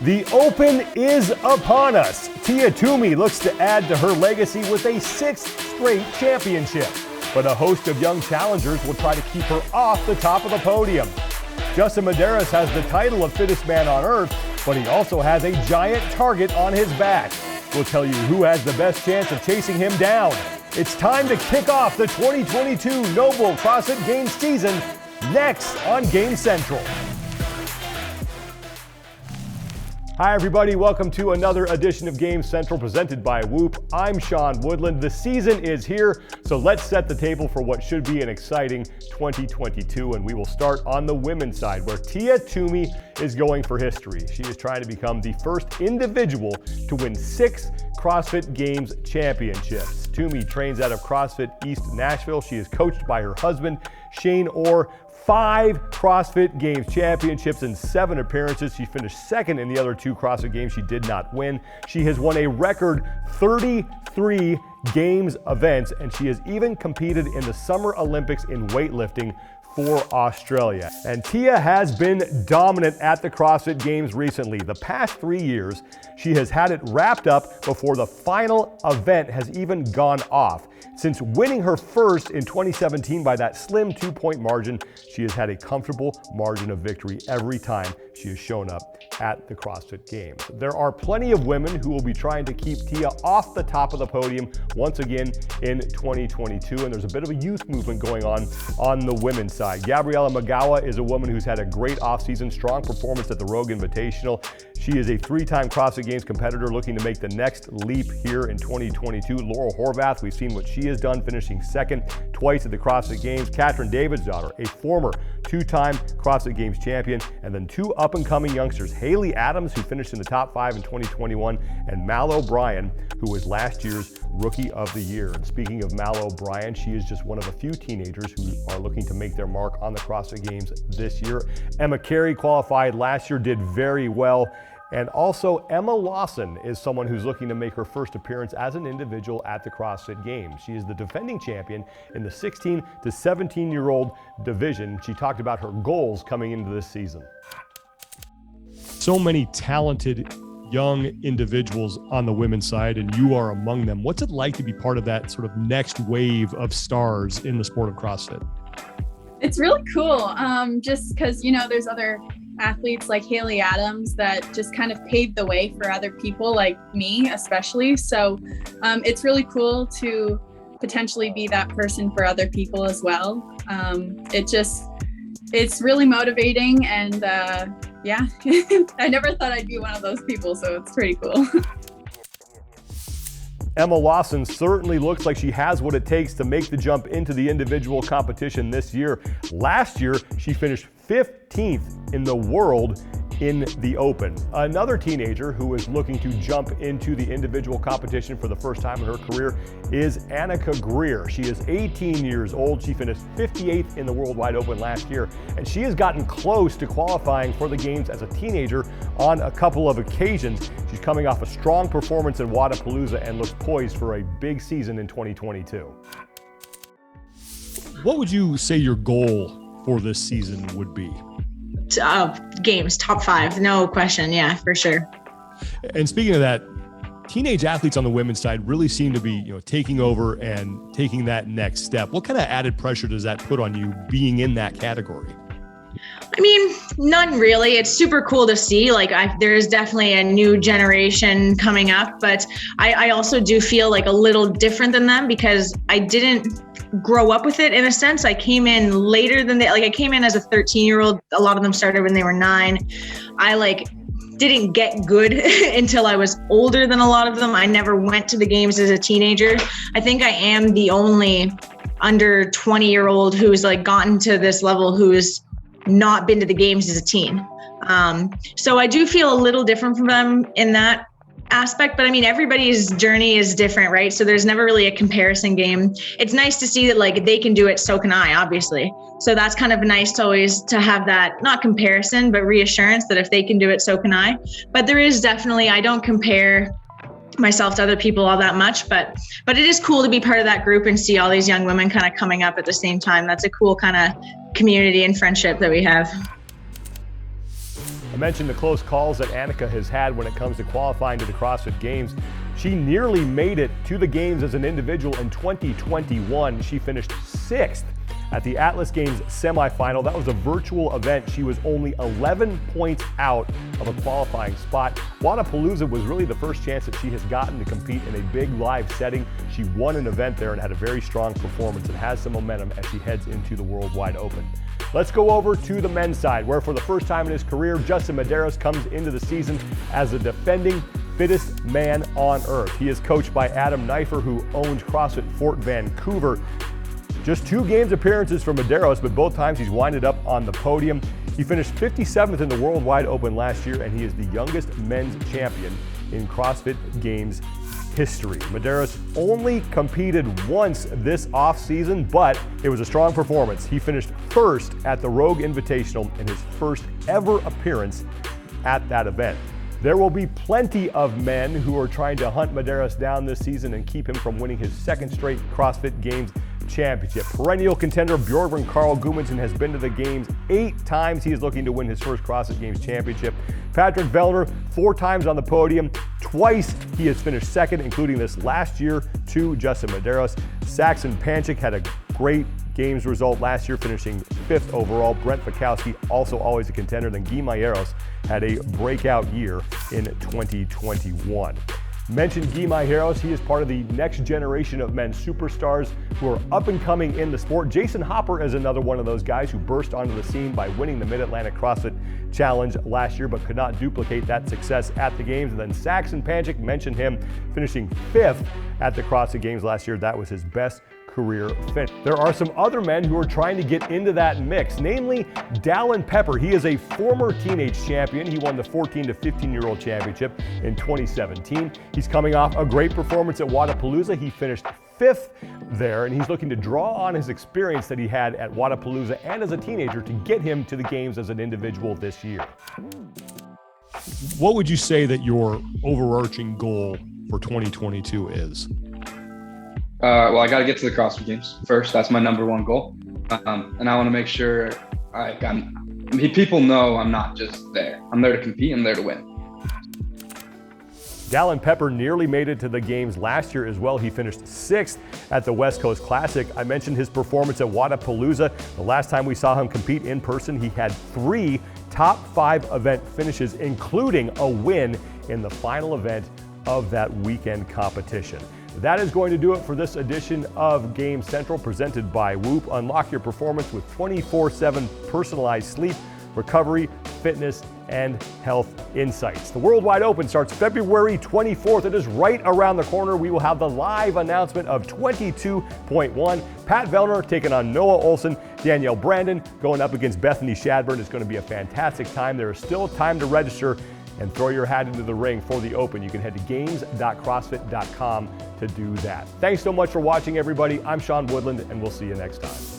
The Open is upon us. Toomey looks to add to her legacy with a 6th straight championship. But a host of young challengers will try to keep her off the top of the podium. Justin Medeiros has the title of fittest man on earth, but he also has a giant target on his back. We'll tell you who has the best chance of chasing him down. It's time to kick off the 2022 Noble CrossFit Games season next on Game Central. Hi everybody, welcome to another edition of Game Central presented by Whoop. I'm Sean Woodland. The season is here, so let's set the table for what should be an exciting 2022, and we will start on the women's side where Toomey is going for history. She is trying to become the first individual to win 6 CrossFit Games championships. Toomey trains out of CrossFit East Nashville. She is coached by her husband, Shane Orr. 5 CrossFit Games championships and 7 appearances. She finished second in the other 2 CrossFit Games she did not win. She has won a record 33 Games events, and she has even competed in the Summer Olympics in weightlifting for Australia. And Tia has been dominant at the CrossFit Games recently. The past 3 years, she has had it wrapped up before the final event has even gone off. Since winning her first in 2017 by that slim 2-point margin, she has had a comfortable margin of victory every time she has shown up at the CrossFit Games. There are plenty of women who will be trying to keep Tia off the top of the podium once again in 2022, and there's a bit of a youth movement going on the women's side. Gabriella Magawa is a woman who's had a great offseason, strong performance at the Rogue Invitational. She is a 3-time CrossFit Games competitor looking to make the next leap here in 2022. Laurel Horvath, we've seen what she has done, finishing second twice at the CrossFit Games. Katrin David's daughter, a former 2-time CrossFit Games champion, and then 2 up-and-coming youngsters, Haley Adams, who finished in the top 5 in 2021, and Mal O'Brien, who was last year's Rookie of the Year. And speaking of Mal O'Brien, she is just one of a few teenagers who are looking to make their mark on the CrossFit Games this year. Emma Carey qualified last year, did very well. And also Emma Lawson is someone who's looking to make her first appearance as an individual at the CrossFit Games. She is the defending champion in the 16 to 17-year-old division. She talked about her goals coming into this season. So many talented young individuals on the women's side, and you are among them. What's it like to be part of that sort of next wave of stars in the sport of CrossFit? It's really cool, just because, there's other athletes like Haley Adams that just kind of paved the way for other people like me, especially. So it's really cool to potentially be that person for other people as well. It's really motivating, and yeah, I never thought I'd be one of those people, so it's pretty cool. Emma Lawson certainly looks like she has what it takes to make the jump into the individual competition this year. Last year, she finished 15th in the world in the Open. Another teenager who is looking to jump into the individual competition for the first time in her career is Anikha Greer. She is 18 years old. She finished 58th in the World Wide Open last year, and she has gotten close to qualifying for the Games as a teenager on a couple of occasions. She's coming off a strong performance in Wadapalooza and looks poised for a big season in 2022. What would you say your goal for this season would be? Games, top 5, no question. Yeah, for sure. And speaking of that, teenage athletes on the women's side really seem to be, taking over and taking that next step. What kind of added pressure does that put on you being in that category? I mean, none really. It's super cool to see. There's definitely a new generation coming up, but I also do feel like a little different than them because I didn't grow up with it in a sense. I came in later than I came in as a 13-year-old. A lot of them started when they were 9. I didn't get good until I was older than a lot of them. I never went to the Games as a teenager. I think I am the only under 20-year-old who's gotten to this level who's not been to the Games as a teen. So I do feel a little different from them in that aspect, but I mean, everybody's journey is different, right? So there's never really a comparison game. It's nice to see that they can do it, so can I, obviously. So that's kind of nice to always to have that, not comparison, but reassurance that if they can do it, so can I. But there is definitely, I don't compare myself to other people all that much, but it is cool to be part of that group and see all these young women kind of coming up at the same time. That's a cool kind of community and friendship that we have. I mentioned the close calls that Anikha has had when it comes to qualifying to the CrossFit Games. She nearly made it to the Games as an individual in 2021. She finished 6th at the Atlas Games semifinal. That was a virtual event. She was only 11 points out of a qualifying spot. Wodapalooza was really the first chance that she has gotten to compete in a big live setting. She won an event there and had a very strong performance and has some momentum as she heads into the Worldwide Open. Let's go over to the men's side, where for the first time in his career, Justin Medeiros comes into the season as the defending fittest man on earth. He is coached by Adam Neiffer, who owns CrossFit Fort Vancouver. Just 2 games appearances for Medeiros, but both times he's winded up on the podium. He finished 57th in the Worldwide Open last year, and he is the youngest men's champion in CrossFit Games history. Medeiros only competed once this offseason, but it was a strong performance. He finished 1st at the Rogue Invitational in his first ever appearance at that event. There will be plenty of men who are trying to hunt Medeiros down this season and keep him from winning his 2nd straight CrossFit Games championship. Perennial contender Bjorgvin Carl Gudmundsson has been to the Games 8 times. He is looking to win his first CrossFit Games championship. Patrick Vellner, 4 times on the podium. Twice he has finished 2nd, including this last year to Justin Medeiros. Saxon Panchik had a great Games result last year, finishing 5th overall. Brent Fikowski, also always a contender. Then Guy Maieros had a breakout year in 2021. Mentioned Guy Maieros, he is part of the next generation of men's superstars who are up and coming in the sport. Jason Hopper is another one of those guys who burst onto the scene by winning the Mid-Atlantic CrossFit Challenge last year, but could not duplicate that success at the Games. And then Saxon Panchik, mentioned him, finishing 5th at the CrossFit Games last year. That was his best career finish. There are some other men who are trying to get into that mix, namely Dallin Pepper. He is a former teenage champion. He won the 14 to 15-year-old championship in 2017. He's coming off a great performance at Wodapalooza. He finished 5th there, and he's looking to draw on his experience that he had at Wodapalooza and as a teenager to get him to the Games as an individual this year. What would you say that your overarching goal for 2022 is? Well, I got to get to the CrossFit Games first. That's my #1 goal. And I want to make sure people know I'm not just there. I'm there to compete. I'm there to win. Dallin Pepper nearly made it to the Games last year as well. He finished 6th at the West Coast Classic. I mentioned his performance at Wodapalooza. The last time we saw him compete in person, he had 3 top 5 event finishes, including a win in the final event of that weekend competition. That is going to do it for this edition of Game Central presented by Whoop. Unlock your performance with 24/7 personalized sleep, recovery, fitness, and health insights. The Worldwide Open starts February 24th. It is right around the corner. We will have the live announcement of 22.1. Pat Vellner taking on Noah Olson. Danielle Brandon going up against Bethany Shadburn. It's going to be a fantastic time. There is still time to register and throw your hat into the ring for the Open. You can head to games.crossfit.com to do that. Thanks so much for watching, everybody. I'm Sean Woodland, and we'll see you next time.